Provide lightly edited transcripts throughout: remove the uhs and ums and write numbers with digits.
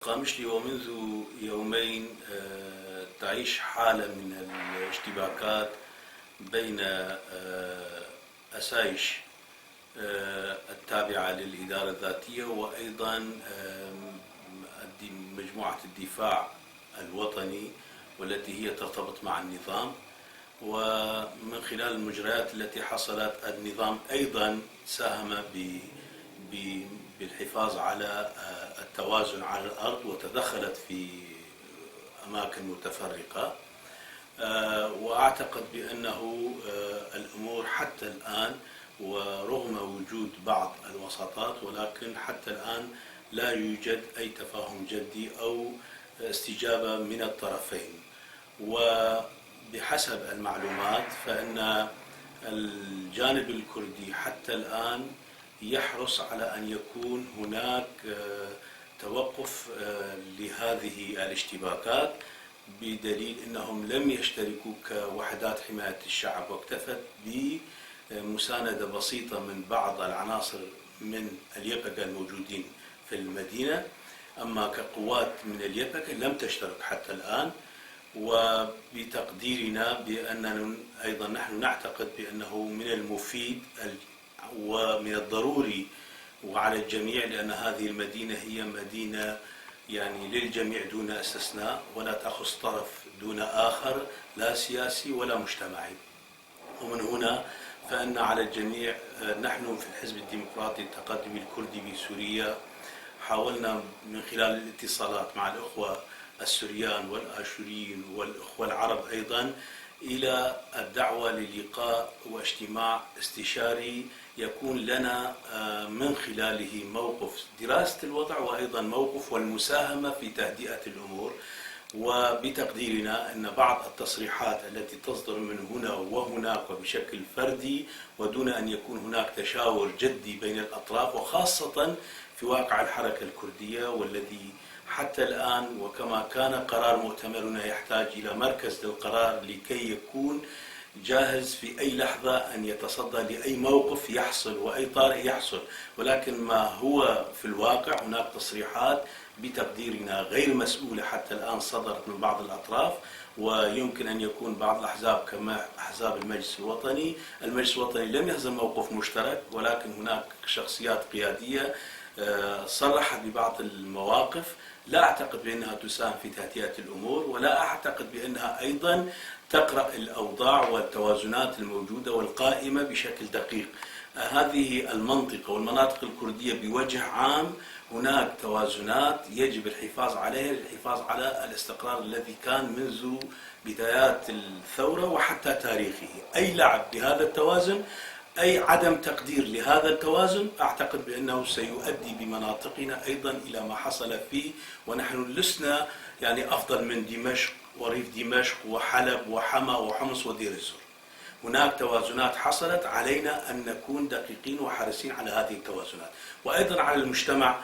قامشلي ومنذ يومين تعيش حالة من الاشتباكات بين أسايش التابعة للإدارة الذاتية وأيضا مجموعة الدفاع الوطني والتي هي ترتبط مع النظام. ومن خلال المجريات التي حصلت النظام أيضا ساهم بالحفاظ على التوازن على الأرض وتدخلت في أماكن متفرقة. وأعتقد بأنه الأمور حتى الآن ورغم وجود بعض الوساطات ولكن حتى الآن لا يوجد أي تفاهم جدي أو استجابة من الطرفين. وبحسب المعلومات فإن الجانب الكردي حتى الآن يحرص على أن يكون هناك توقف لهذه الاشتباكات، بدليل أنهم لم يشتركوا كوحدات حماية الشعب واكتفت بمساندة بسيطة من بعض العناصر من اليبقة الموجودين في المدينة، أما كقوات من اليبقة لم تشترك حتى الآن. وبتقديرنا بأننا أيضا نحن نعتقد بأنه من المفيد ومن الضروري وعلى الجميع، لأن هذه المدينة هي مدينة يعني للجميع دون استثناء ولا تأخذ طرف دون آخر، لا سياسي ولا مجتمعي. ومن هنا فإن على الجميع، نحن في الحزب الديمقراطي التقدمي الكردي بسوريا حاولنا من خلال الاتصالات مع الأخوة السوريان والآشوريين والأخوة العرب أيضا إلى الدعوة للقاء واجتماع استشاري يكون لنا من خلاله موقف دراسة الوضع وأيضا موقف والمساهمة في تهدئة الأمور. وبتقديرنا أن بعض التصريحات التي تصدر من هنا وهناك وبشكل فردي ودون أن يكون هناك تشاور جدي بين الأطراف، وخاصة في واقع الحركة الكردية والذي حتى الآن وكما كان قرار مؤتمرنا يحتاج إلى مركز للقرار لكي يكون جاهز في أي لحظة أن يتصدى لأي موقف يحصل وأي طارئ يحصل. ولكن ما هو في الواقع هناك تصريحات بتقديرنا غير مسؤولة حتى الآن صدرت من بعض الأطراف، ويمكن أن يكون بعض الأحزاب كما أحزاب المجلس الوطني. المجلس الوطني لم يهزم موقف مشترك، ولكن هناك شخصيات قيادية صرحت ببعض المواقف لا أعتقد بأنها تساهم في تهدئة الأمور، ولا أعتقد بأنها أيضا تقرأ الأوضاع والتوازنات الموجودة والقائمة بشكل دقيق. هذه المنطقة والمناطق الكردية بوجه عام هناك توازنات يجب الحفاظ عليها للحفاظ على الاستقرار الذي كان منذ بدايات الثورة وحتى تاريخه. أي لعب بهذا التوازن، أي عدم تقدير لهذا التوازن، أعتقد بأنه سيؤدي بمناطقنا أيضا إلى ما حصل فيه. ونحن لسنا يعني أفضل من دمشق وريف دمشق وحلب وحما وحمص ودير الزور. هناك توازنات حصلت، علينا أن نكون دقيقين وحريصين على هذه التوازنات. وأيضا على المجتمع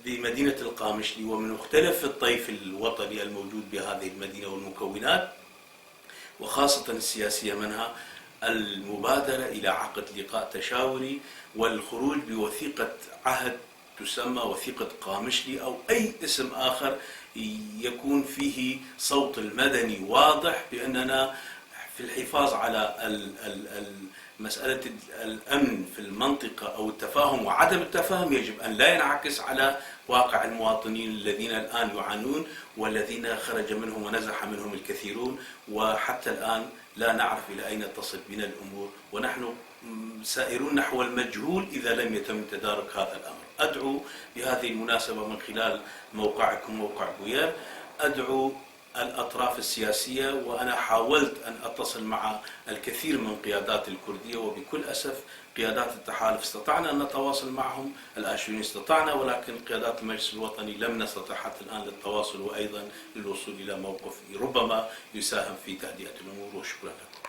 بمدينة القامشلي ومن مختلف الطيف الوطني الموجود بهذه المدينة والمكونات وخاصة السياسية منها، المبادرة إلى عقد لقاء تشاوري والخروج بوثيقة عهد تسمى وثيقة قامشلي أو أي اسم آخر يكون فيه صوت المدني واضح بأننا في الحفاظ على مسألة الأمن في المنطقة أو التفاهم وعدم التفاهم يجب أن لا ينعكس على واقع المواطنين الذين الآن يعانون والذين خرج منهم ونزح منهم الكثيرون، وحتى الآن لا نعرف إلى أين تصل بنا الأمور، ونحن سائرون نحو المجهول إذا لم يتم تدارك هذا الأمر. أدعو بهذه المناسبة من خلال موقعكم موقع بوير، أدعو الأطراف السياسية، وأنا حاولت أن أتصل مع الكثير من قيادات الكردية وبكل أسف قيادات التحالف استطعنا أن نتواصل معهم، الآشوريين استطعنا، ولكن قيادات المجلس الوطني لم نستطع حتى الآن للتواصل وأيضا للوصول إلى موقف ربما يساهم في تهدئة الأمور. وشكرا لكم.